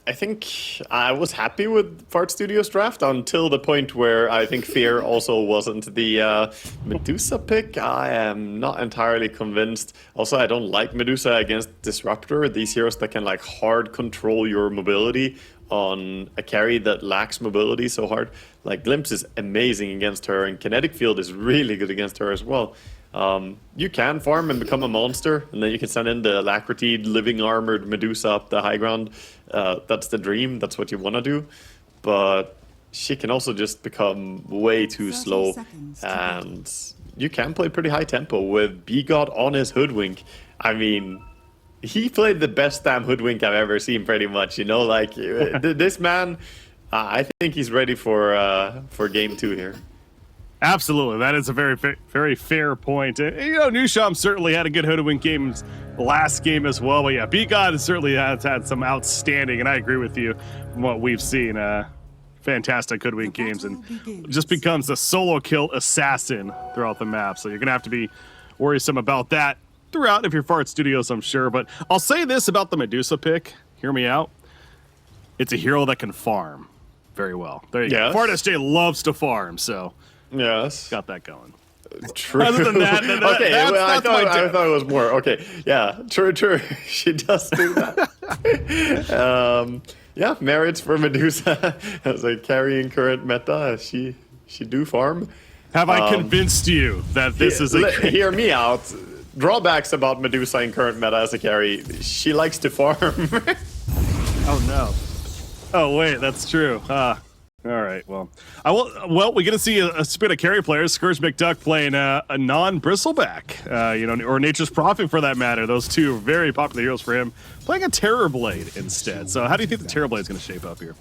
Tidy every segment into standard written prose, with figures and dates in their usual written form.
I think I was happy with Fart Studios draft until the point where I think Fear also wasn't the Medusa pick. I am not entirely convinced. Also, I don't like Medusa against Disruptor, these heroes that can like hard control your mobility on a carry that lacks mobility so hard. Like Glimpse is amazing against her, and Kinetic Field is really good against her as well. You can farm and become a monster, and then you can send in the Alacrity living armored Medusa up the high ground. That's the dream. That's what you want to do. But she can also just become way too 30 slow, seconds to and you can play pretty high tempo with B-God on his Hoodwink. I mean, he played the best damn Hoodwink I've ever seen, pretty much. You know, like this man. I think he's ready for game two here. Absolutely, that is a very fair point. You know, Newsham certainly had a good Hoodwink game last game as well. But yeah, B-God certainly has had some outstanding, and I agree with you from what we've seen. Fantastic Hoodwink games, and just becomes a solo kill assassin throughout the map. So you're gonna have to be worrisome about that throughout if you're Fart Studios, I'm sure. But I'll say this about the Medusa pick. Hear me out. It's a hero that can farm very well. There you go. Fart SJ loves to farm, so. Yes. Got that going. True. Other than that, okay, well, I thought it was more. Okay, yeah, true. She does do that. Yeah, merits for Medusa as a carrying current meta. She do farm. Have I convinced you that this is a... Hear me out. Drawbacks about Medusa in current meta as a carry. She likes to farm. Oh, no. Oh, wait, that's true. All right, well, we're gonna see a spin of carry players. Scourge McDuck playing a non-Bristleback, you know, or Nature's Prophet for that matter. Those two are very popular heroes for him. Playing a Terrorblade instead. So, how do you think the Terrorblade is gonna shape up here?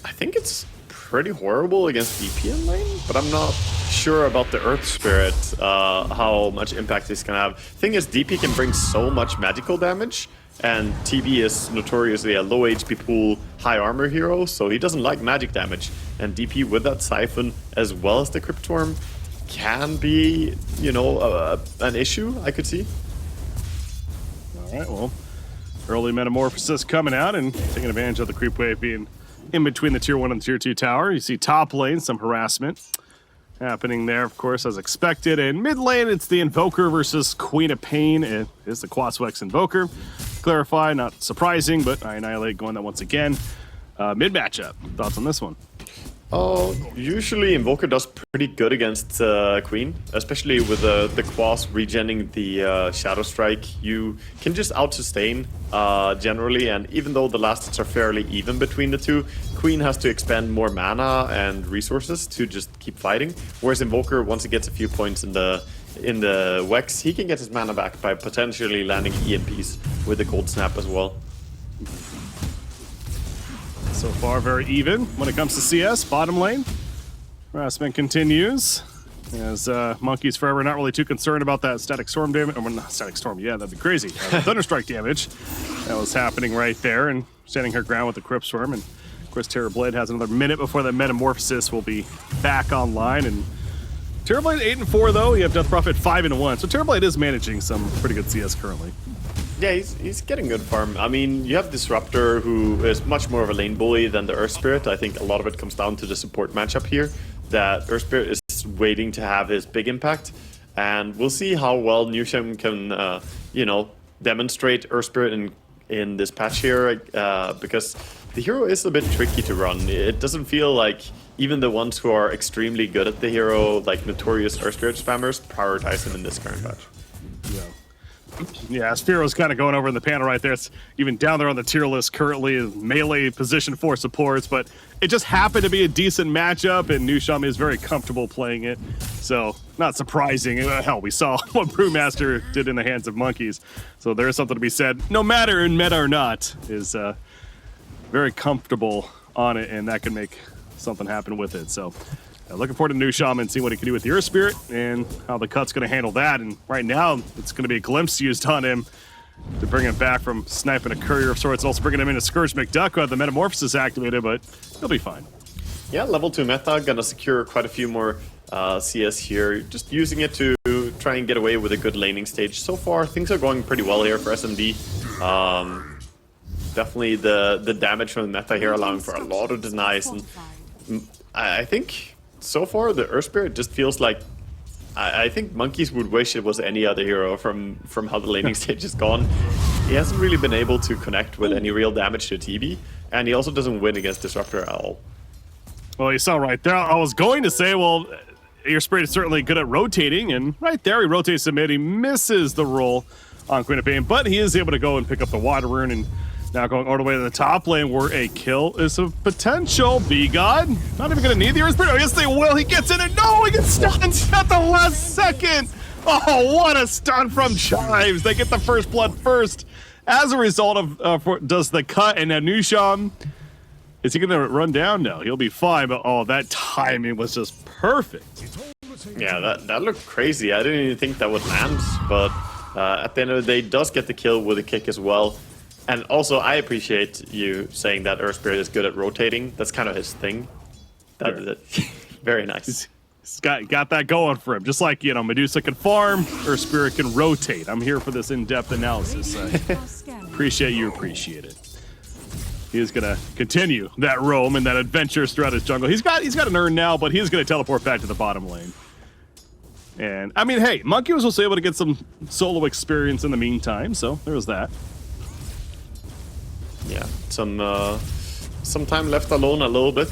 I think it's pretty horrible against DPN lane, but I'm not sure about the Earth Spirit, how much impact this can have. Thing is, DP can bring so much magical damage. And TB is notoriously a low HP pool, high armor hero, so he doesn't like magic damage. And DP with that Siphon, as well as the Cryptorm, can be, you know, an issue, I could see. All right, well, early Metamorphosis coming out and taking advantage of the creep wave being in between the Tier 1 and the Tier 2 tower. You see top lane, some harassment happening there, of course, as expected. And mid lane, it's the Invoker versus Queen of Pain. It is the Quaswex Invoker. Clarify, not surprising, but I Annihilate going that once again. Mid matchup, thoughts on this one? Oh, usually Invoker does pretty good against Queen, especially with the Quas regenning the Shadow Strike. You can just out-sustain generally, and even though the last hits are fairly even between the two, Queen has to expend more mana and resources to just keep fighting, whereas Invoker, once he gets a few points in the Wex, he can get his mana back by potentially landing EMPs with the Cold Snap as well. So far, very even when it comes to CS. Bottom lane, harassment continues. As Monkey's Forever not really too concerned about that Static Storm damage. Or not Static Storm, yeah, that'd be crazy. Thunderstrike damage that was happening right there, and standing her ground with the Crypt Swarm. And of course, Terrorblade has another minute before the Metamorphosis will be back online. And Terrorblade 8-4 though. You have Death Prophet 5-1. So Terrorblade is managing some pretty good CS currently. Yeah, he's getting good farm. I mean, you have Disruptor, who is much more of a lane bully than the Earth Spirit. I think a lot of it comes down to the support matchup here, that Earth Spirit is waiting to have his big impact. And we'll see how well Newsham can, you know, demonstrate Earth Spirit in this patch here, because the hero is a bit tricky to run. It doesn't feel like even the ones who are extremely good at the hero, like notorious Earth Spirit spammers, prioritize him in this current patch. Yeah. Yeah, Sphero's kind of going over in the panel right there. It's even down there on the tier list currently, melee position for supports, but it just happened to be a decent matchup, and Newsham is very comfortable playing it. So, not surprising. Hell, we saw what Brewmaster did in the hands of monkeys. So there is something to be said, no matter in meta or not, is very comfortable on it, and that can make something happen with it. So, looking forward to Newsham and see what he can do with the Earth Spirit and how the cut's going to handle that. And right now, it's going to be a glimpse used on him to bring him back from sniping a courier of sorts. Also bringing him into Scourge McDuck, who had the Metamorphosis activated, but he'll be fine. Yeah, level 2 meta, gonna secure quite a few more CS here. Just using it to try and get away with a good laning stage. So far, things are going pretty well here for SMD. definitely the damage from the meta here, allowing for a lot of denies. And I think so far the Earth Spirit just feels like I think Monkeys would wish it was any other hero from how the laning stage is gone. He hasn't really been able to connect with any real damage to TB, and he also doesn't win against Disruptor at all. Well, you saw right there. I was going to say, well, your Spirit is certainly good at rotating, and right there he rotates the mid. He misses the roll on Queen of Pain, but he is able to go and pick up the Water Rune, and now going all the way to the top lane where a kill is a potential. B-God, not even going to need the Earth Spirit. Oh, yes, they will. He gets in and no, he gets stunned at the last second. Oh, what a stun from Chives. They get the first blood first. As a result of does the cut, and now Nusham, is he going to run down? No, he'll be fine, but oh, that timing was just perfect. Yeah, that looked crazy. I didn't even think that would land, but at the end of the day, does get the kill with a kick as well. And also, I appreciate you saying that Earth Spirit is good at rotating. That's kind of his thing. Very nice. He's got that going for him. Just like, you know, Medusa can farm, Earth Spirit can rotate. I'm here for this in-depth analysis. Appreciate you appreciate it. He is going to continue that roam and that adventure throughout his jungle. He's got an urn now, but he's going to teleport back to the bottom lane. And, I mean, hey, Monkey was also able to get some solo experience in the meantime, so there was that. Yeah, some time left alone a little bit.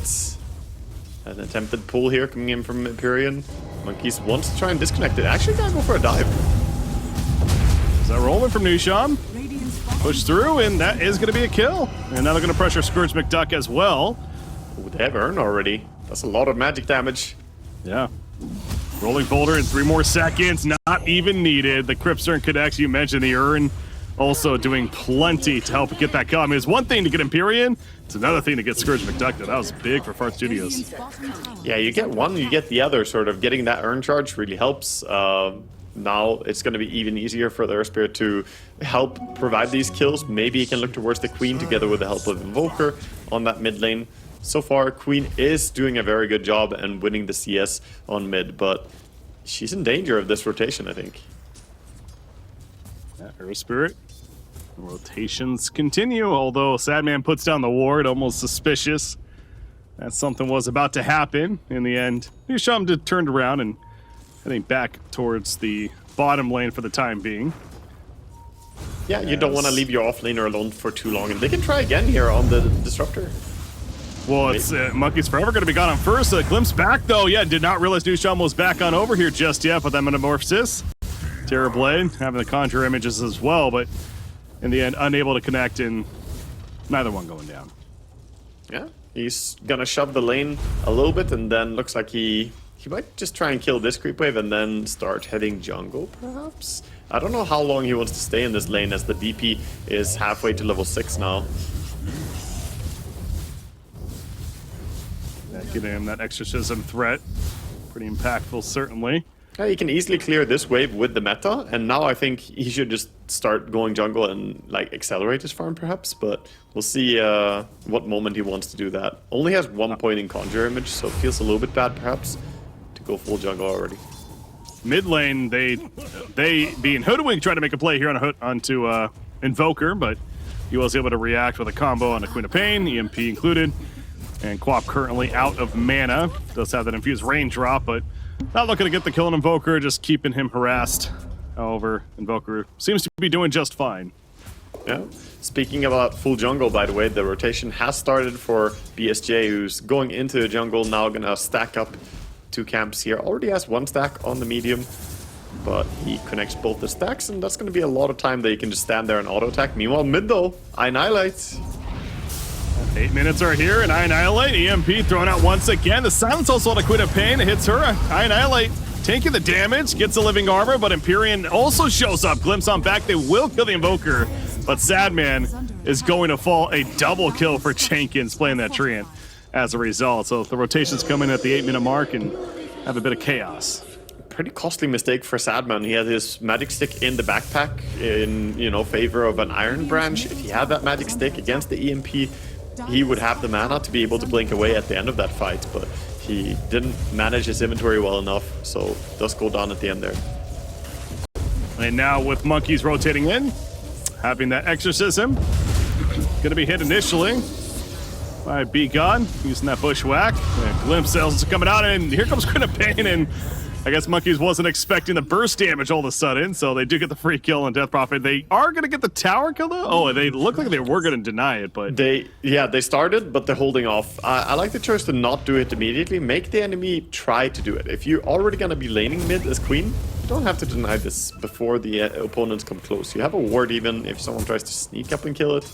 An attempted pull here coming in from Empyrean. Monkeys wants to try and disconnect it. Actually, gotta go for a dive. Is that rolling from Nusham? Push through, and that is going to be a kill. And now they're going to pressure Scourge McDuck as well. Oh, they have Urn already. That's a lot of magic damage. Yeah. Rolling Boulder in 3 more seconds. Not even needed. The Crypt Urn connects. You mentioned the Urn also doing plenty to help get that kill. I mean, it's one thing to get Empyrean. It's another thing to get Scourge McDuck. That was big for Fart Studios. Yeah, you get one, you get the other. Sort of getting that Urn charge really helps. Now it's going to be even easier for the Earth Spirit to help provide these kills. Maybe he can look towards the Queen together with the help of Invoker on that mid lane. So far, Queen is doing a very good job and winning the CS on mid, but she's in danger of this rotation, I think. Yeah, Earth Spirit. Rotations continue, although Sadman puts down the ward, almost suspicious that something was about to happen. In the end, Nusham did turned around and heading back towards the bottom lane for the time being. Yeah, you don't want to leave your offlaner alone for too long, and they can try again here on the Disruptor. Well, it's Monkey's forever going to be gone on first. Glimpse back, though. Yeah, did not realize Nusham was back on over here just yet, but that Metamorphosis. Terrorblade having the Conjure images as well, but in the end, unable to connect, and neither one going down. Yeah, he's going to shove the lane a little bit, and then looks like he might just try and kill this creep wave and then start heading jungle, perhaps? I don't know how long he wants to stay in this lane, as the DP is halfway to level 6 now. Giving him that exorcism threat. Pretty impactful, certainly. Yeah, he can easily clear this wave with the meta, and now I think he should just start going jungle and like accelerate his farm, perhaps. But we'll see what moment he wants to do that. Only has 1 point in Conjure Image, so it feels a little bit bad, perhaps, to go full jungle already. Mid lane, they being Hoodwink trying to make a play here onto Invoker, but he was able to react with a combo on the Queen of Pain, EMP included. And Quap currently out of mana. Does have that infused rain drop, but not looking to get the kill on Invoker, just keeping him harassed. However, Invoker seems to be doing just fine. Yeah. Speaking about full jungle, by the way, the rotation has started for BSJ, who's going into the jungle, now gonna stack up 2 camps here. Already has 1 stack on the medium, but he connects both the stacks, and that's gonna be a lot of time that you can just stand there and auto-attack. Meanwhile, mid though, I Annihilate. 8 minutes are here, and I Annihilate. EMP thrown out once again. The silence also on a Queen of Pain. It hits her. I Annihilate taking the damage, gets a living armor, but Empyrean also shows up. Glimpse on back. They will kill the Invoker, but Sadman is going to fall. A double kill for Jenkins playing that Treant as a result. So the rotations come in at the 8-minute mark and have a bit of chaos. Pretty costly mistake for Sadman. He had his magic stick in the backpack in, favor of an Iron Branch. If he had that magic stick against the EMP, he would have the mana to be able to blink away at the end of that fight, but he didn't manage his inventory well enough, so does go down at the end there. And now with Monkeys rotating in, having that exorcism, Gonna be hit initially by Be Gone, using that bushwhack. And Glimpse Cells coming out, and here comes Queen of Pain, and I guess Monkeys wasn't expecting the burst damage all of a sudden, so they do get the free kill on Death Prophet. They are going to get the tower kill, though? Oh, they look like they were going to deny it, but... They started, but they're holding off. I like the choice to not do it immediately. Make the enemy try to do it. If you're already going to be laning mid as Queen, you don't have to deny this before the opponents come close. You have a ward even if someone tries to sneak up and kill it.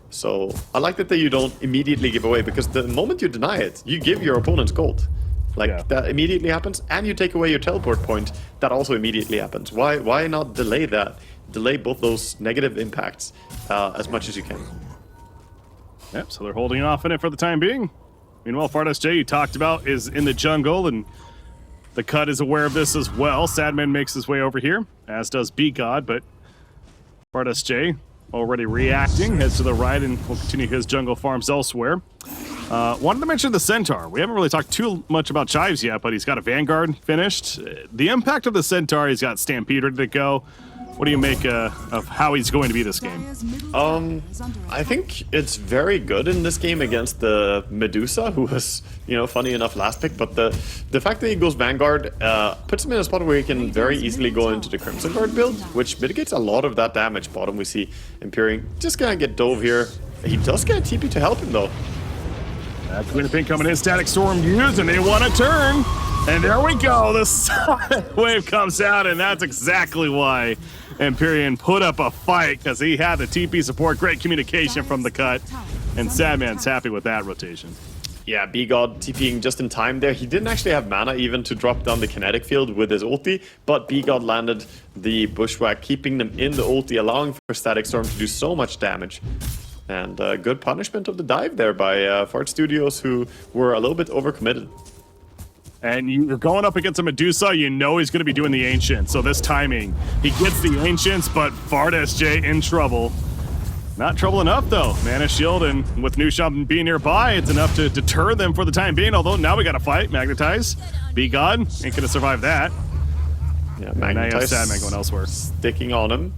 So I like that you don't immediately give away, because the moment you deny it, you give your opponents gold. That immediately happens, and you take away your teleport point, that also immediately happens. Why not delay that? Delay both those negative impacts as much as you can. Yep, so they're holding off on it for the time being. Meanwhile, FartSJ, you talked about, is in the jungle, and the Cut is aware of this as well. Sadman makes his way over here, as does B-God, but FartSJ already reacting, heads to the right, and will continue his jungle farms elsewhere. Wanted to mention the Centaur. We haven't really talked too much about Chives yet, but he's got a Vanguard finished. The impact of the Centaur, he's got Stampede ready to go. What do you make of how he's going to be this game? I think it's very good in this game against the Medusa, who was, funny enough last pick, but the fact that he goes Vanguard puts him in a spot where he can very easily go into the Crimson Guard build, which mitigates a lot of that damage. Bottom we see Imperium just gonna get dove here. He does get a TP to help him though. Queen of Pink coming in, Static Storm used, and they want to turn. And there we go, the Sonic Wave comes out, and that's exactly why Empyrean put up a fight, because he had the TP support, great communication from the Cut, and Sadman's happy with that rotation. Yeah, B-God TPing just in time there. He didn't actually have mana even to drop down the kinetic field with his ulti, but B-God landed the bushwhack, keeping them in the ulti, allowing for Static Storm to do so much damage. And good punishment of the dive there by Fart Studios, who were a little bit overcommitted. And you're going up against a Medusa, you know he's going to be doing the Ancient. So this timing, he gets the Ancients, but FartSJ in trouble. Not trouble enough, though. Mana Shield, and with Nusham being nearby, it's enough to deter them for the time being. Although now we got to fight. Magnetize. B-God ain't going to survive that. Yeah, Magnetize. Sadman going elsewhere. Sticking on him.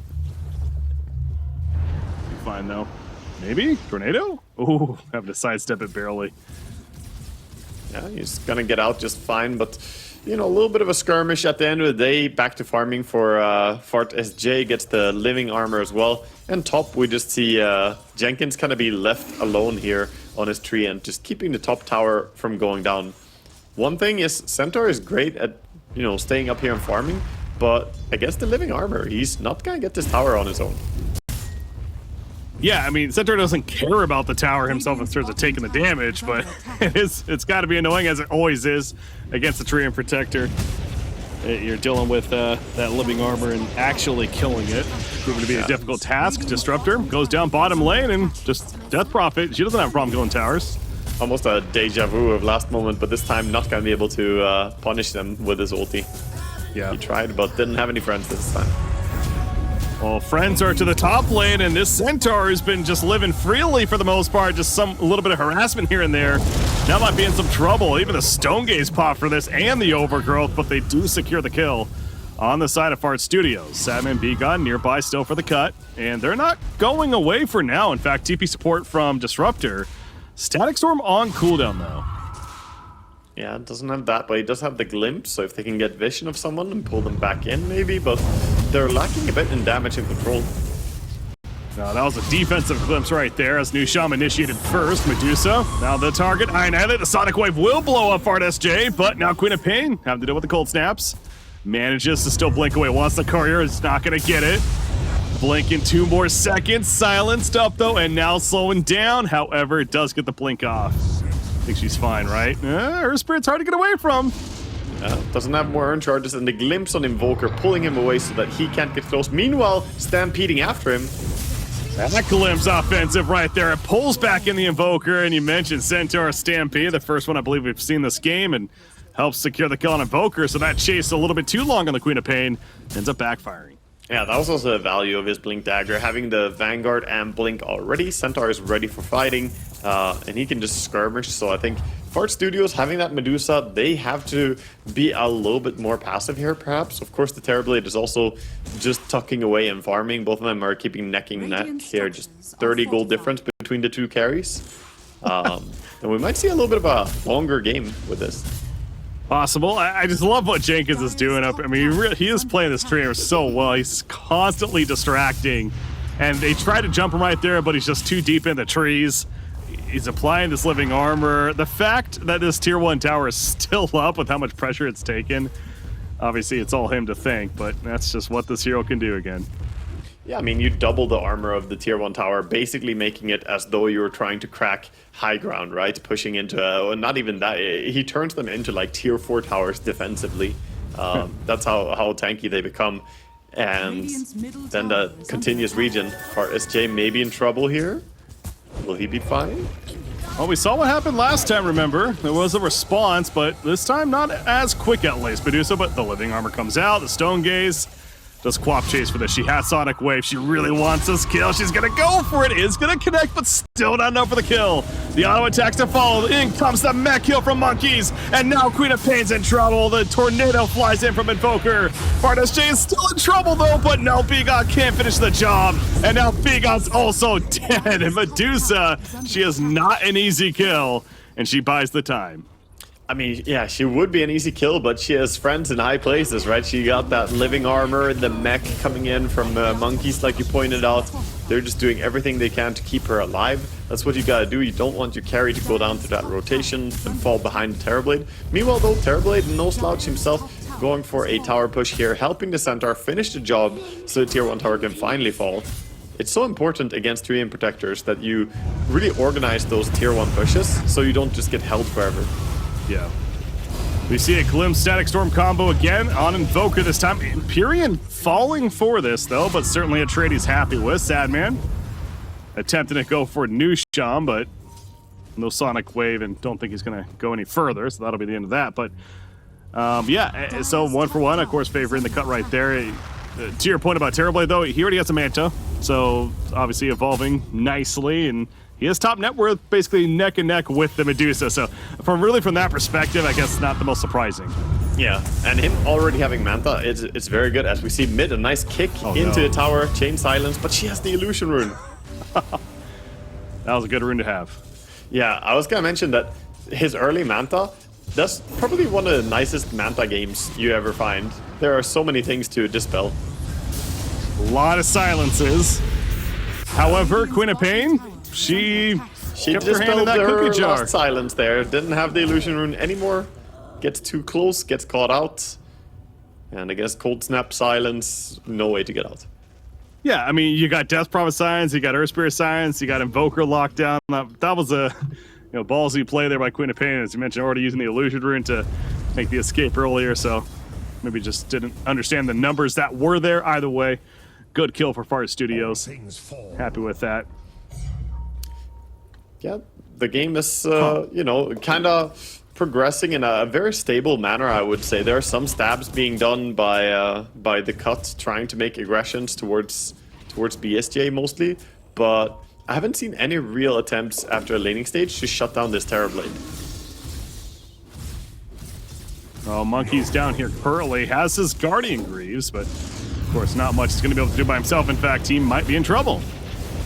Fine, though. Maybe? Tornado? Ooh, having to sidestep it barely. Yeah, he's gonna get out just fine, but a little bit of a skirmish at the end of the day. Back to farming for FartSJ, gets the living armor as well. And top, we just see Jenkins kind of be left alone here on his tree and just keeping the top tower from going down. One thing is, Centaur is great at staying up here and farming, but against the living armor, he's not gonna get this tower on his own. Yeah, I mean, Centaur doesn't care about the tower himself in terms of taking the damage, but it's got to be annoying, as it always is, against the Tree and Protector. You're dealing with that living armor and actually killing it. Proving to be a difficult task. Disruptor goes down bottom lane, and just Death Prophet, she doesn't have a problem killing towers. Almost a deja vu of last moment, but this time not going to be able to punish them with his ulti. Yeah. He tried, but didn't have any friends this time. Well, friends are to the top lane, and this Centaur has been just living freely for the most part. Just a little bit of harassment here and there. Now might be in some trouble. Even the Stone Gaze pop for this and the Overgrowth, but they do secure the kill on the side of Fart Studios. Sadman, B-God nearby still for the Cut, and they're not going away for now. In fact, TP support from Disruptor. Static Storm on cooldown, though. Yeah, it doesn't have that, but he does have the Glimpse, so if they can get vision of someone and pull them back in, maybe, but they're lacking a bit in damage and control. Now, that was a defensive glimpse right there, as Nusham initiated first. Medusa, now the target. Annihilate. The Sonic Wave will blow up FartSJ, but now Queen of Pain, having to deal with the cold snaps. Manages to still blink away. Wants the courier, is not going to get it. Blink in 2 more seconds. Silenced up, though, and now slowing down. However, it does get the blink off. I think she's fine, right? Her spirit's hard to get away from. Doesn't have more urn charges, and the Glimpse on Invoker pulling him away so that he can't get close. Meanwhile, stampeding after him. That Glimpse offensive right there. It pulls back in the Invoker, and you mentioned Centaur Stampede, the first one I believe we've seen this game, and helps secure the kill on Invoker, so that chase a little bit too long on the Queen of Pain ends up backfiring. Yeah, that was also the value of his Blink Dagger. Having the Vanguard and Blink already, Centaur is ready for fighting, and he can just skirmish. So I think Fart Studios having that Medusa, they have to be a little bit more passive here, perhaps. Of course, the Terrorblade is also just tucking away and farming. Both of them are keeping neck here, just 30 gold difference between the two carries. And we might see a little bit of a longer game with this. Possible. I just love what Jenkins is doing up. I mean, he is playing this trainer so well. He's constantly distracting. And they try to jump him right there, but he's just too deep in the trees. He's applying this living armor. The fact that this tier 1 tower is still up with how much pressure it's taken, obviously it's all him to thank, but that's just what this hero can do again. Yeah, I mean, you double the armor of the tier 1 tower, basically making it as though you were trying to crack high ground, right? Pushing into, not even that, he turns them into like tier 4 towers defensively. That's how tanky they become. And then the continuous region. SJ may be in trouble here. Will he be fine? Well, we saw what happened last time, remember? There was a response, but this time not as quick at least. Medusa, but the living armor comes out, the stone gaze. Does Quap chase for this? She has Sonic Wave. She really wants this kill. She's gonna go for it. It's gonna connect, but still not enough for the kill. The auto attacks to follow. In comes the mech kill from Monkeys. And now Queen of Pain's in trouble. The tornado flies in from Invoker. SJ is still in trouble though, but no, Bigot can't finish the job. And now Bigot's also dead. And Medusa, she is not an easy kill. And she buys the time. I mean, yeah, she would be an easy kill, but she has friends in high places, right? She got that living armor, the mech coming in from Monkeys, like you pointed out. They're just doing everything they can to keep her alive. That's what you gotta do. You don't want your carry to go down to that rotation and fall behind Terrorblade. Meanwhile, though, Terrorblade, no slouch himself, going for a tower push here, helping the Centaur finish the job so the tier 1 tower can finally fall. It's so important against 3-in protectors that you really organize those tier 1 pushes so you don't just get held forever. Yeah. We see a Glim Static Storm combo again on Invoker this time. Empyrean falling for this, though, but certainly a trade he's happy with. Sadman attempting to go for Nusham, but no Sonic Wave, and don't think he's going to go any further, so that'll be the end of that. But, yeah, so 1 for 1, of course, favoring the cut right there. To your point about Terrorblade, though, he already has a Manta, so obviously evolving nicely, and he has top net worth basically neck and neck with the Medusa, so from that perspective, I guess not the most surprising. Yeah, and him already having Manta, it's very good. As we see mid, a nice kick into the tower, chain silence, but she has the illusion rune. That was a good rune to have. Yeah, I was gonna mention that his early Manta, that's probably one of the nicest Manta games you ever find. There are so many things to dispel. A lot of silences. However, Queen of Pain, she kept her hand in that cookie jar. Last silence there. Didn't have the illusion rune anymore. Gets too close, gets caught out. And I guess cold snap silence, no way to get out. Yeah, I mean, you got Death Promise Science, you got Earth Spirit Science, you got Invoker lockdown. That was a ballsy play there by Queen of Pain, as you mentioned, already using the illusion rune to make the escape earlier, so maybe just didn't understand the numbers that were there. Either way, good kill for Fart Studios. Happy with that. Yeah, the game is, kind of progressing in a very stable manner, I would say. There are some stabs being done by the cut, trying to make aggressions towards BSJ mostly, but I haven't seen any real attempts after a laning stage to shut down this Terrorblade. Well, Monkey's down here currently, has his Guardian Greaves, but of course not much he's going to be able to do by himself. In fact, he might be in trouble.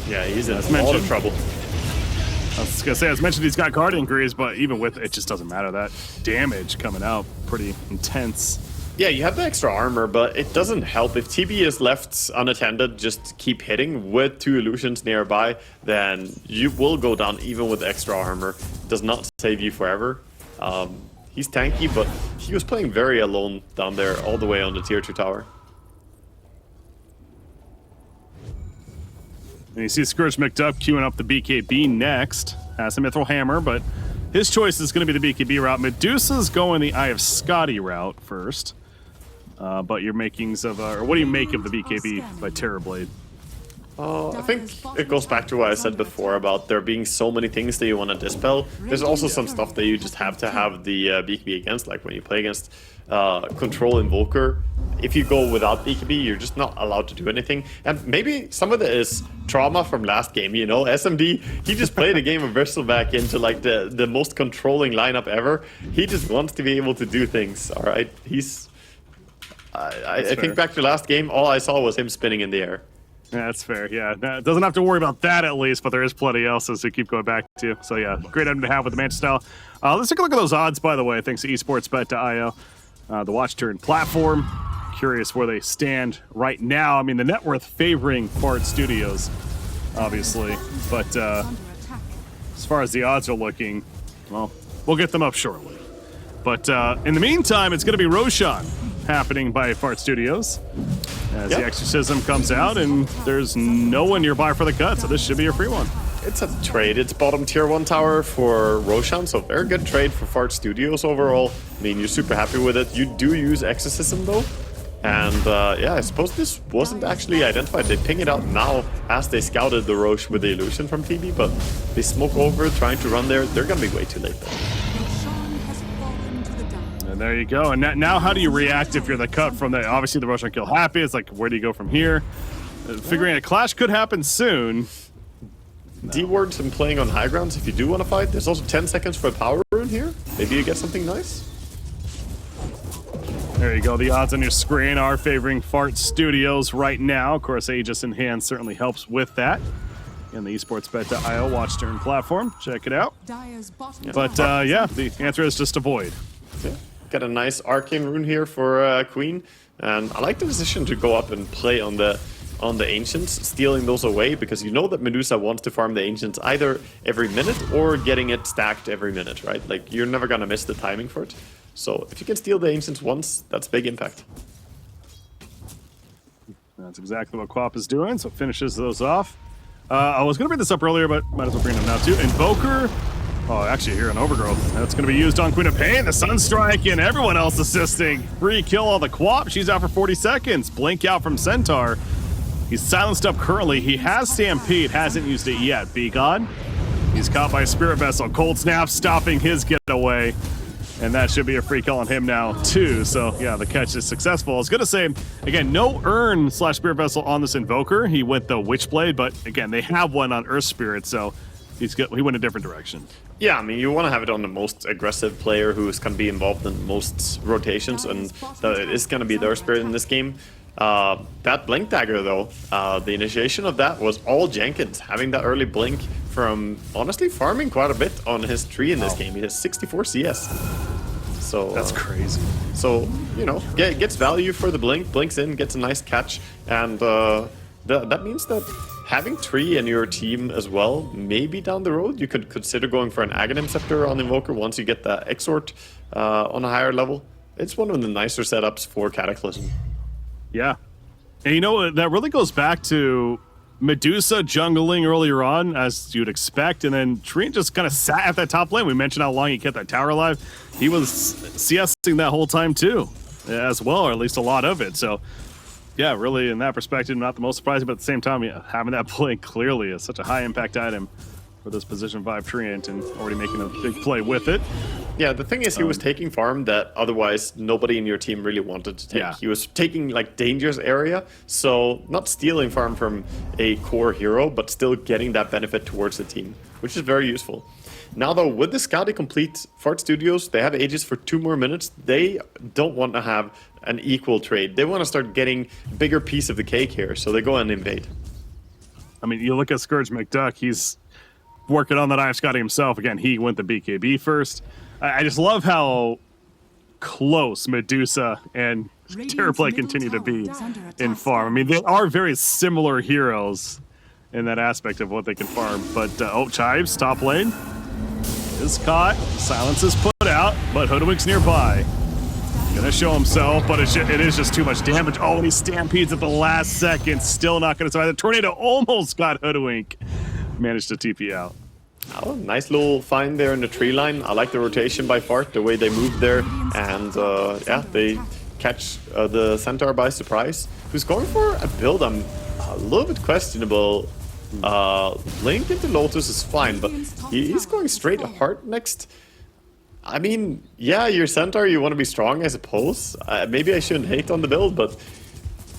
Yeah, he's in a lot of trouble. I was going to say, as mentioned, he's got Guardian Greaves, but even with it, it just doesn't matter. That damage coming out pretty intense. Yeah, you have the extra armor, but it doesn't help. If TB is left unattended, just keep hitting with 2 illusions nearby, then you will go down even with extra armor. It does not save you forever. He's tanky, but he was playing very alone down there all the way on the tier 2 tower. And you see Scourge McDuck queuing up the BKB next. Has a Mithril Hammer, but his choice is going to be the BKB route. Medusa's going the Eye of Scotty route first. But your makings of, or what do you make of the BKB by Terrorblade? I think it goes back to what I said before about there being so many things that you want to dispel. There's also some stuff that you just have to have the BKB against, like when you play against Control Invoker if you go without BKB, you're just not allowed to do anything. And maybe some of it is trauma from last game, you know? SMD, he just played a game of Bristleback into like the most controlling lineup ever. He just wants to be able to do things, all right? I think back to last game, all I saw was him spinning in the air. Yeah, that's fair. Yeah, doesn't have to worry about that at least, but there is plenty else to keep going back to. So yeah, great item to have with the Mantis style. Let's take a look at those odds, by the way, thanks to esportsbet.io. The watch turn platform. Curious where they stand right now. I mean, the net worth favoring Fart Studios, obviously, but as far as the odds are looking, well, we'll get them up shortly. But in the meantime, it's going to be Roshan happening by Fart Studios as the Exorcism comes out, and there's no one nearby for the cut, so this should be a free one. It's a trade. It's bottom tier 1 tower for Roshan, so very good trade for Fart Studios overall. I mean, you're super happy with it. You do use Exorcism though, and yeah, I suppose this wasn't actually identified. They ping it out now as they scouted the Roche with the illusion from TB, but they smoke over trying to run there. They're gonna be way too late though. And there you go. And now how do you react if you're the cut from the, obviously the Roshan kill happy, it's like, where do you go from here? Figuring a clash could happen soon. D-Ward's been playing on high grounds if you do want to fight. There's also 10 seconds for a power rune here. Maybe you get something nice. There you go. The odds on your screen are favoring Fart Studios right now. Of course, Aegis in hand certainly helps with that. In the esportsbet.io watch turn platform. Check it out. But yeah, the answer is just avoid. Yeah. Got a nice arcane rune here for Queen. And I like the decision to go up and play on the Ancients, stealing those away, because you know that Medusa wants to farm the Ancients either every minute or getting it stacked every minute, right? Like, you're never gonna miss the timing for it. So if you can steal the Ancients once, that's big impact. That's exactly what Quap is doing, so finishes those off. I was gonna bring this up earlier, but might as well bring them now too. Invoker, oh, actually here on Overgrowth. That's gonna be used on Queen of Pain, the Sunstrike, and everyone else assisting. Free kill on the Quap, she's out for 40 seconds. Blink out from Centaur. He's silenced up currently. He has Stampede, hasn't used it yet. Be gone. He's caught by Spirit Vessel. Cold Snap stopping his getaway. And that should be a free kill on him now, too. So, yeah, the catch is successful. I was going to say, again, no Urn / Spirit Vessel on this Invoker. He went the Witchblade, but again, they have one on Earth Spirit, so he went a different direction. Yeah, I mean, you want to have it on the most aggressive player who's going to be involved in most rotations, and it is going to be the Earth Spirit in this game. That Blink Dagger, though, the initiation of that was all Jenkins, having that early Blink from, honestly, farming quite a bit on his tree in this game. He has 64 CS. So that's crazy. So, you know, gets value for the Blink, blinks in, gets a nice catch, and that means that having tree in your team as well, maybe down the road, you could consider going for an Aghanim Scepter on Invoker once you get the Exort on a higher level. It's one of the nicer setups for Cataclysm. Yeah. And you know, that really goes back to Medusa jungling earlier on, as you'd expect, and then Treant just kind of sat at that top lane. We mentioned how long he kept that tower alive. He was CSing that whole time too, as well, or at least a lot of it. So, yeah, really, in that perspective, not the most surprising, but at the same time, yeah, having that play clearly is such a high impact item for this position 5 Treant, and already making a big play with it. Yeah, the thing is, he was taking farm that otherwise nobody in your team really wanted to take. Yeah. He was taking, like, dangerous area, so not stealing farm from a core hero, but still getting that benefit towards the team, which is very useful. Now, though, with the Scouty complete, Fart Studios, they have Aegis for 2 more minutes. They don't want to have an equal trade. They want to start getting a bigger piece of the cake here, so they go and invade. I mean, you look at Scourge McDuck, he's working on that IF Scouty himself. Again, he went the BKB first. I just love how close Medusa and Terrorplay continue to be in farm. I mean, they are very similar heroes in that aspect of what they can farm. But, oh, Chives, top lane, is caught. Silence is put out, but Hoodwink's nearby. Gonna show himself, but it is just too much damage. Oh, and he stampedes at the last second. Still not gonna survive. The tornado almost got Hoodwink. Managed to TP out. Oh, nice little find there in the tree line. I like the rotation by Fart, the way they moved there. And yeah, they catch the Centaur by surprise. Who's going for a build I'm a little bit questionable. Link into Lotus is fine, but he's going straight Heart next. I mean, yeah, you're centaur, you want to be strong, I suppose. Maybe I shouldn't hate on the build, but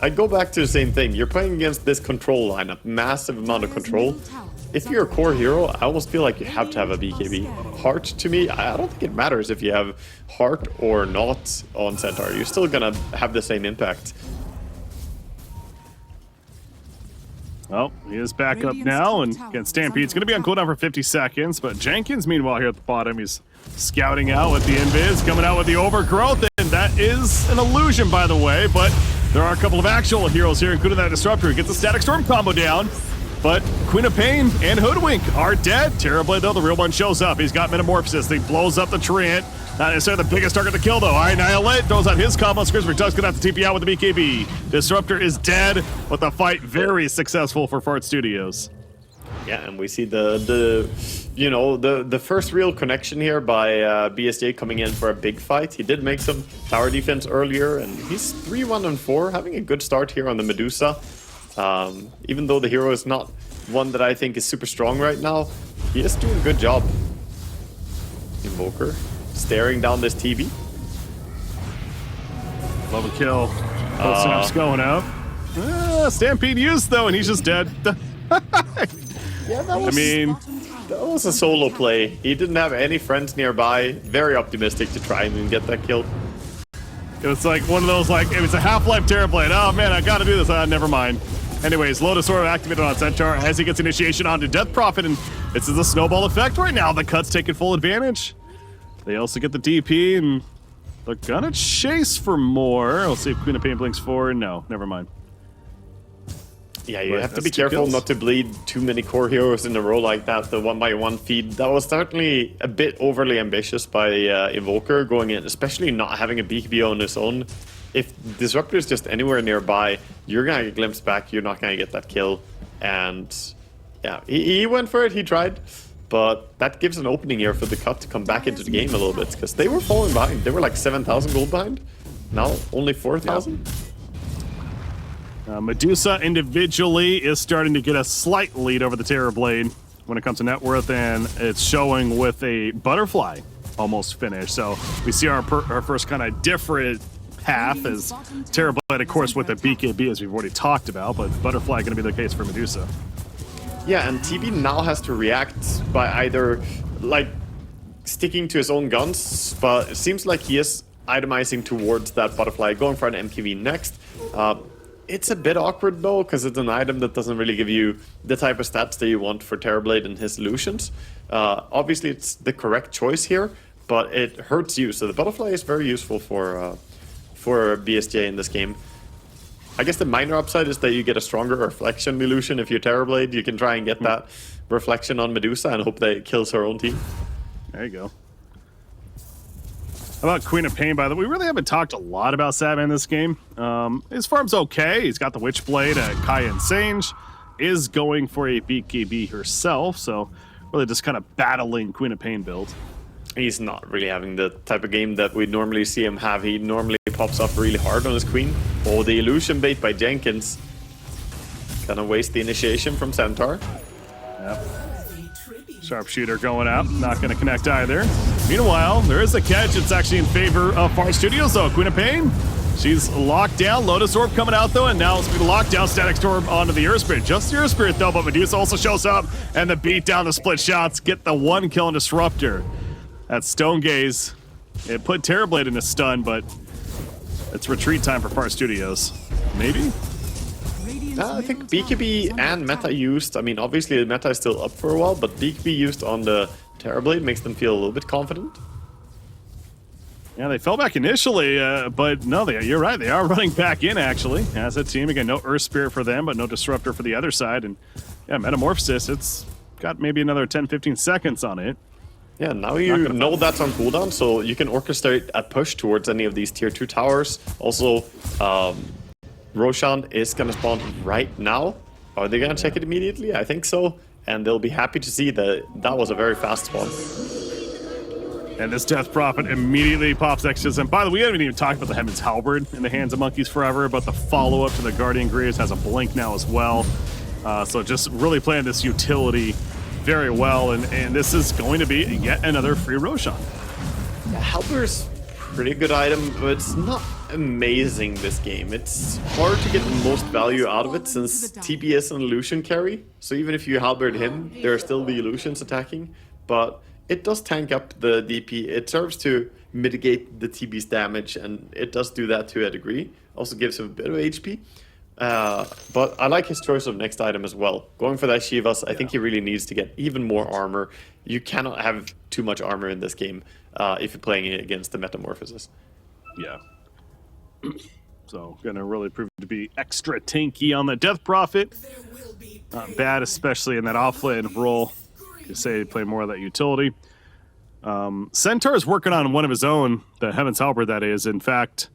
I go back to the same thing. You're playing against this control lineup, massive amount of control. If you're a core hero, I almost feel like you have to have a BKB. Heart, to me, I don't think it matters if you have Heart or not on centaur. You're still gonna have the same impact. Well, he is back up now, and again, Stampede's going to be on cooldown for 50 seconds, but Jenkins, meanwhile, here at the bottom, he's scouting out with the invis, coming out with the overgrowth, and that is an illusion, by the way, but there are a couple of actual heroes here, including that Disruptor, who gets the Static Storm combo down, but Queen of Pain and Hoodwink are dead. Terrorblade, though, the real one shows up. He's got Metamorphosis. He blows up the Treant. Not necessarily the biggest target to kill, though. Annihilate throws out his combo. Scrisper Duck's gonna have to TP out with the BKB. Disruptor is dead, but the fight very successful for Fart Studios. Yeah, and we see the first real connection here by BSJ coming in for a big fight. He did make some tower defense earlier, and he's 3-1-4, having a good start here on the Medusa. Even though the hero is not one that I think is super strong right now, he is doing a good job. Invoker staring down this TV. Love a kill. Both snaps going out. Stampede used, though, and he's just dead. Yeah, that was a solo play. He didn't have any friends nearby. Very optimistic to try and get that kill. It was like one of those, like, it was a Half-Life Terrorblade. Oh, man, I gotta do this. Never mind. Anyways, Lotus Sword activated on Centaur as he gets initiation onto Death Prophet, and this is a snowball effect right now. The Cut's taking full advantage. They also get the DP, and they're gonna chase for more. I'll see if Queen of Pain blinks forward. No, never mind. Yeah, you have to be careful not to bleed too many core heroes in a row like that, the 1-by-1 feed. That was certainly a bit overly ambitious by Invoker going in, especially not having a BKB on his own. If Disruptor is just anywhere nearby, you're gonna get glimpsed back, you're not gonna get that kill. And yeah, he went for it, he tried. But that gives an opening here for the Cut to come back into the game a little bit, because they were falling behind. They were like 7,000 gold behind. Now only 4,000. Medusa individually is starting to get a slight lead over the Terrorblade when it comes to net worth, and it's showing with a Butterfly almost finished. So we see our first kind of different path as Terrorblade, of course, with a BKB, as we've already talked about, but Butterfly going to be the case for Medusa. Yeah, and TB now has to react by either, like, sticking to his own guns, but it seems like he is itemizing towards that Butterfly, going for an MKV next. It's a bit awkward, though, because it's an item that doesn't really give you the type of stats that you want for Terrorblade and his solutions. Obviously, it's the correct choice here, but it hurts you, so the Butterfly is very useful for BSJ in this game. I guess the minor upside is that you get a stronger reflection illusion if you're Terrorblade. You can try and get that reflection on Medusa and hope that it kills her own team. There you go. How about Queen of Pain, by the way? We really haven't talked a lot about Sabin in this game. His farm's okay. He's got the Witchblade at Kaya and Sange. Is going for a BKB herself, so really just kind of battling Queen of Pain build. He's not really having the type of game that we normally see him have. He normally pops up really hard on his queen. Oh, the illusion bait by Jenkins. Gonna waste the initiation from Centaur. Yep. Sharpshooter going out. Not gonna connect either. Meanwhile, there is a catch. It's actually in favor of Far Studios, though. Queen of Pain. She's locked down. Lotus Orb coming out, though, and now it's going to be locked down. Static Storm onto the Earth Spirit. Just the Earth Spirit, though, but Medusa also shows up, and the beat down, the split shots, get the one kill on Disruptor. That Stone Gaze, it put Terrorblade in a stun, but it's retreat time for Far Studios. Maybe? I think BKB and Meta used, I mean, obviously the Meta is still up for a while, but BKB used on the Terrorblade makes them feel a little bit confident. Yeah, they fell back initially, but no, you're right. They are running back in, actually, as a team. Again, no Earth Spirit for them, but no Disruptor for the other side. And yeah, Metamorphosis, it's got maybe another 10-15 seconds on it. Yeah, now you know that's on cooldown, so you can orchestrate a push towards any of these tier 2 towers. Also, Roshan is going to spawn right now. Are they going to check it immediately? I think so. And they'll be happy to see that that was a very fast spawn. And this Death Prophet immediately pops extras. And by the way, we haven't even talked about the Heaven's Halberd in the hands of Monkeys Forever, but the follow-up to the Guardian Greaves has a blink now as well. So just really playing this utility very well, and this is going to be yet another free Roshan. Halber's pretty good item, but it's not amazing this game. It's hard to get the most value out of it since TB is an illusion carry. So even if you halberd him, there are still the illusions attacking. But it does tank up the DP. It serves to mitigate the TB's damage, and it does do that to a degree. Also gives him a bit of HP. But I like his choice of next item as well. Going for that Shivas, I think he really needs to get even more armor. You cannot have too much armor in this game if you're playing it against the Metamorphosis. Yeah. So, gonna really prove to be extra tanky on the Death Prophet. Not bad, especially in that offlane role. You say play more of that utility. Centaur is working on one of his own, the Heaven's Helper, that is. In fact,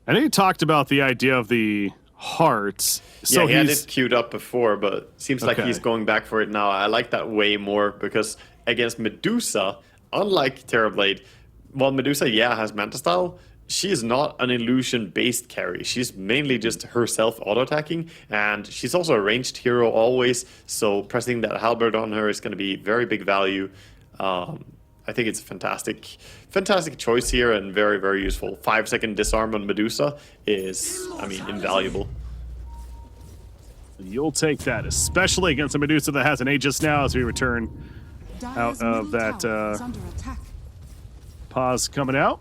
I know you talked about the idea of the hearts. So yeah, he had it queued up before, but seems like Okay. he's going back for it now. I like that way more because against Medusa, unlike Terrorblade, while Medusa, yeah, has Manta Style, she is not an illusion-based carry. She's mainly just herself auto-attacking, and she's also a ranged hero always, so pressing that halberd on her is going to be very big value. I think it's a fantastic choice here and very, very useful. 5-second disarm on Medusa is, I mean, invaluable. You'll take that, especially against a Medusa that has an Aegis now as we return out of that pause coming out.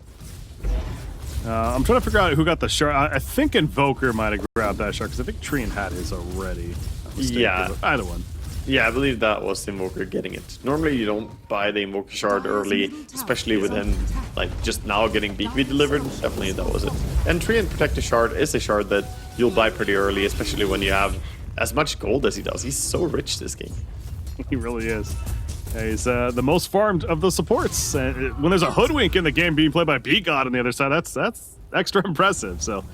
I'm trying to figure out who got the shard. I think Invoker might have grabbed that shard because I think Trian had his already. Yeah. Either one. Yeah, I believe that was the Invoker getting it. Normally you don't buy the Invoker shard early, especially with him like just now getting DP delivered. Definitely that was it. And Trian Protector shard is a shard that you'll buy pretty early, especially when you have as much gold as he does. He's so rich this game. He really is. He's the most farmed of the supports. When there's a Hoodwink in the game being played by B-God on the other side, that's extra impressive. So,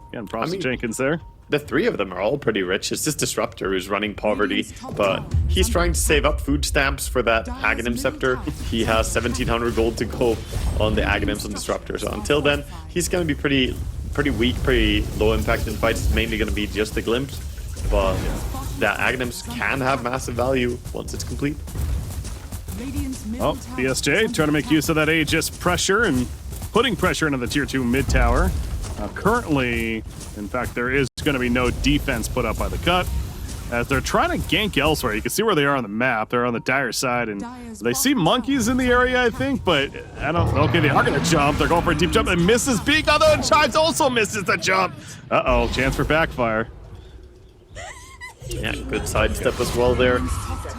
again, props to Jenkins there. The three of them are all pretty rich. It's just Disruptor who's running poverty, but he's trying to save up food stamps for that Aghanim Scepter. He has 1,700 gold to go on the Aghanims and Disruptor. So until then, he's going to be pretty weak, pretty low impact in fights. It's mainly going to be just the Glimpse, but the Aghanims can have massive value once it's complete. Oh, BSJ trying to make use of that Aegis pressure and putting pressure into the tier 2 mid tower. Currently, in fact, there is going to be no defense put up by the cut as they're trying to gank elsewhere. You can see where they are on the map. They're on the Dire side, and they see monkeys in the area, I think, but I don't know. Okay, they are going to jump. They're going for a deep jump and misses Beak, although Chives also misses the jump. Uh-oh, chance for backfire. Yeah, good sidestep as well there.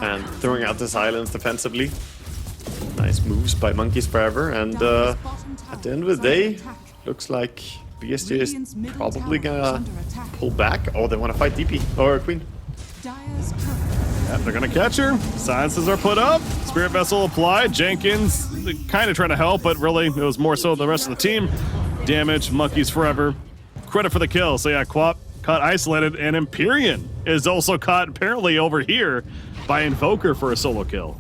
And throwing out the silence defensively. Nice moves by Monkeys Forever. And at the end of the day, looks like BSJ is probably gonna pull back. Oh, they want to fight DP or Queen. Yeah, they're gonna catch her. Silences are put up. Spirit Vessel applied. Jenkins kind of trying to help, but really it was more so the rest of the team. Damage, Monkeys Forever. Credit for the kill. So yeah, Quap caught isolated, and Empyrean is also caught apparently over here by Invoker for a solo kill.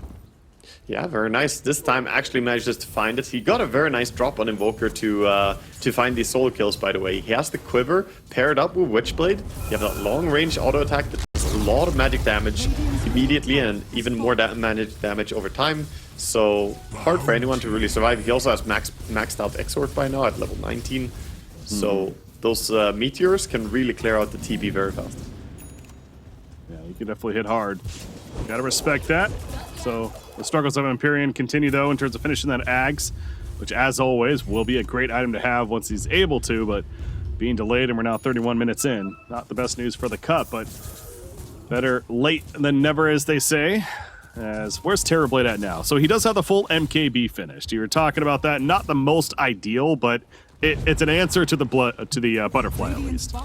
Yeah, very nice. This time actually manages to find it. He got a very nice drop on Invoker to find these solo kills, by the way. He has the Quiver paired up with Witchblade. You have that long-range auto attack that does a lot of magic damage immediately and even more magic damage over time. So hard for anyone to really survive. He also has maxed out Exort by now at level 19. So those meteors can really clear out the TB very fast. Yeah, you can definitely hit hard. Gotta respect that. So the struggles of Empyrean continue, though, in terms of finishing that Ags, which, as always, will be a great item to have once he's able to, but being delayed, and we're now 31 minutes in. Not the best news for the cut, but better late than never, as they say. As where's Terrorblade at now? So he does have the full MKB finished. You were talking about that. Not the most ideal, but it's an answer to the butterfly, at least.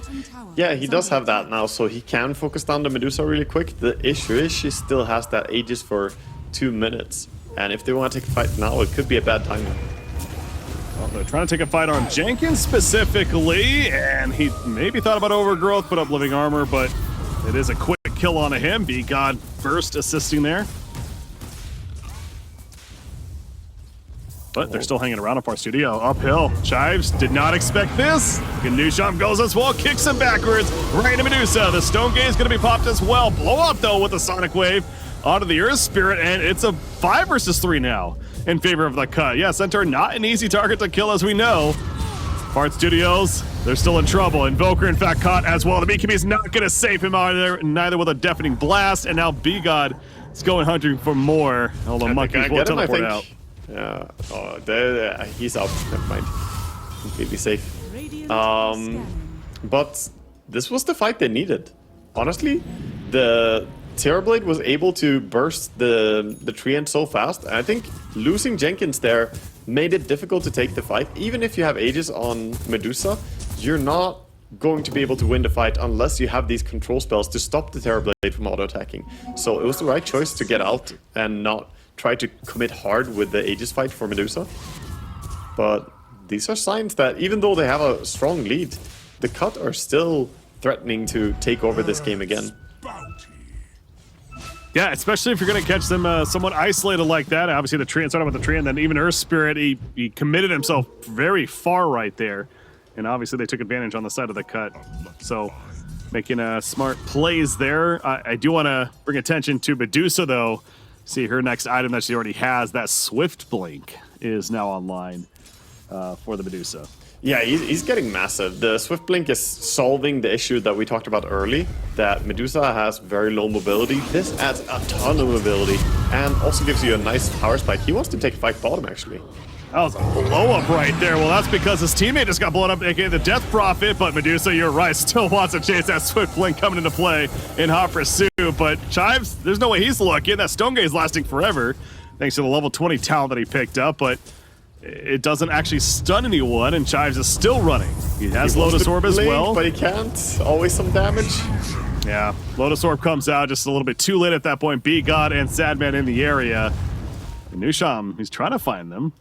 Yeah, he does have that now, so he can focus down the Medusa really quick. The issue is she still has that Aegis for 2 minutes. And if they want to take a fight now, it could be a bad time. Well, they're trying to take a fight on Jenkins specifically, and he maybe thought about Overgrowth, put up Living Armor, but it is a quick kill on him. B-God first assisting there. But they're still hanging around up our studio. Uphill. Chives did not expect this. Ganusham goes as well, kicks him backwards. Right into Medusa. The Stone Gaze is going to be popped as well. Blow up, though, with the Sonic Wave onto the Earth Spirit, and it's a 5 versus 3 now. in favor of the cut. Yeah, Centaur not an easy target to kill, as we know. Fart Studios, they're still in trouble. Invoker, in fact, caught as well. The BKB is not going to save him either, neither with a deafening blast. And now B-God is going hunting for more. Although Monkeys will teleport out. Yeah, he's out. Never mind. Completely safe. But this was the fight they needed. Honestly, the Terrorblade was able to burst the tree end so fast. And I think losing Jenkins there made it difficult to take the fight. Even if you have Aegis on Medusa, you're not going to be able to win the fight unless you have these control spells to stop the Terrorblade from auto-attacking. So it was the right choice to get out and not try to commit hard with the Aegis fight for Medusa. But these are signs that even though they have a strong lead, the Cut are still threatening to take over this game again. Yeah, especially if you're going to catch them somewhat isolated like that. Obviously, the tree, started with the tree, and then even Earth Spirit, he committed himself very far right there. And obviously, they took advantage on the side of the Cut. So, making smart plays there. I do want to bring attention to Medusa, though. See, her next item that she already has, that Swift Blink, is now online for the Medusa. Yeah, he's getting massive. The Swift Blink is solving the issue that we talked about early, that Medusa has very low mobility. This adds a ton of mobility and also gives you a nice power spike. He wants to take fight bottom, actually. That was a blow-up right there. Well, that's because his teammate just got blown up, aka the Death Prophet, but Medusa, you're right, still wants to chase that Swift Blink coming into play in hot pursuit. But Chives, there's no way he's looking. That Stone Gaze lasting forever, thanks to the level 20 talent that he picked up, but it doesn't actually stun anyone, and Chives is still running. He has Lotus Orb as well. But he can't. Always some damage. Yeah, Lotus Orb comes out just a little bit too late at that point. B-God and Sadman in the area. And Nusham, he's trying to find them.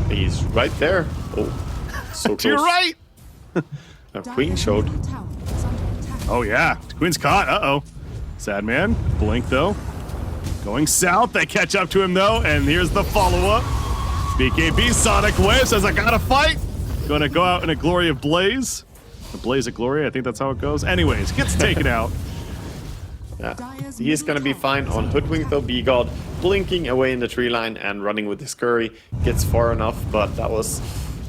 He's right there. Oh, so close. To your right! Queen showed. Oh yeah, Queen's caught. Uh-oh. Sadman, blink though. Going south, they catch up to him though, and here's the follow-up. BKB Sonic Wave says, I gotta fight. Gonna go out in a glory of blaze. A blaze of glory, I think that's how it goes. Anyways, gets taken out. Yeah, he is gonna be fine on Hoodwink though. B-God blinking away in the tree line and running with the scurry. Gets far enough, but that was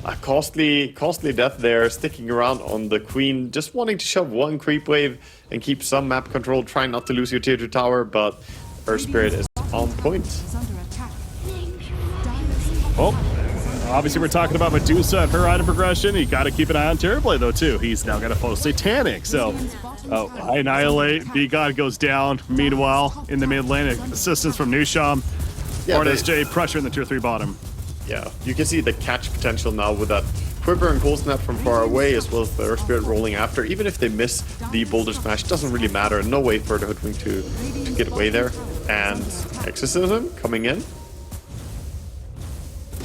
a costly death there. Sticking around on the Queen, just wanting to shove one creep wave and keep some map control, trying not to lose your tier 2 tower, but Earth Spirit is on point. Oh, obviously we're talking about Medusa and her item progression. You got to keep an eye on Terrorblade though too. He's now got a full Satanic. So, I annihilate. B-God goes down. Meanwhile, in the mid lane, assistance from Nusham. Yeah, RSJ pressure in the tier 3 bottom. Yeah, you can see the catch potential now with that Quiver and Cold Snap from far away, as well as the Earth Spirit rolling after. Even if they miss the Boulder Smash, doesn't really matter. No way for the Hoodwink to get away there. And Exorcism coming in.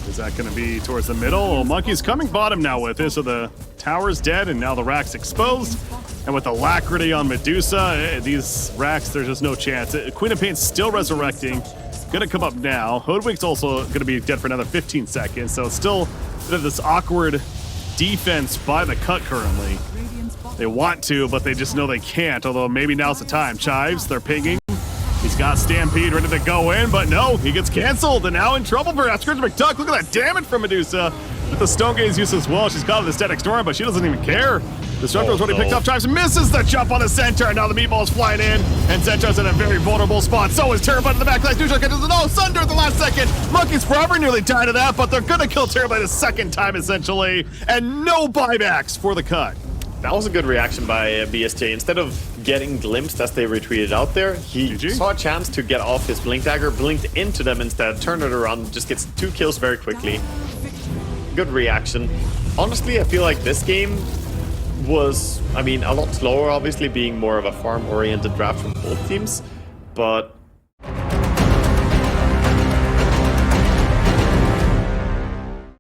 Is that going to be towards the middle? Well, Monkey's coming bottom now with it, so the tower's dead, and now the rack's exposed. And with Alacrity on Medusa, these racks, there's just no chance. Queen of Pain's still resurrecting. Going to come up now. Hoodwink's also going to be dead for another 15 seconds, so it's still a bit of this awkward defense by the Cut currently. They want to, but they just know they can't, although maybe now's the time. Chives, they're pinging. He's got Stampede ready to go in, but no, he gets canceled, and now in trouble for Scourge McDuck. Look at that damage from Medusa. With the Stone Gaze use as well, she's caught in the Static Storm, but she doesn't even care. Disruptor's already picked up Chives, misses the jump on the center, and now the meatball's flying in, and Centra's in a very vulnerable spot. So is Terrorblade in the back. Neutral catches it. Oh, Sunder at the last second. Monkey's forever nearly died to that, but they're gonna kill Terrorblade a second time, essentially, and no buybacks for the Cut. That was a good reaction by BSJ. Instead of getting glimpsed as they retreated out there, he saw a chance to get off his Blink Dagger, blinked into them instead, turned it around, just gets 2 kills very quickly. Good reaction. Honestly, I feel like this game was, a lot slower, obviously, being more of a farm-oriented draft from both teams. But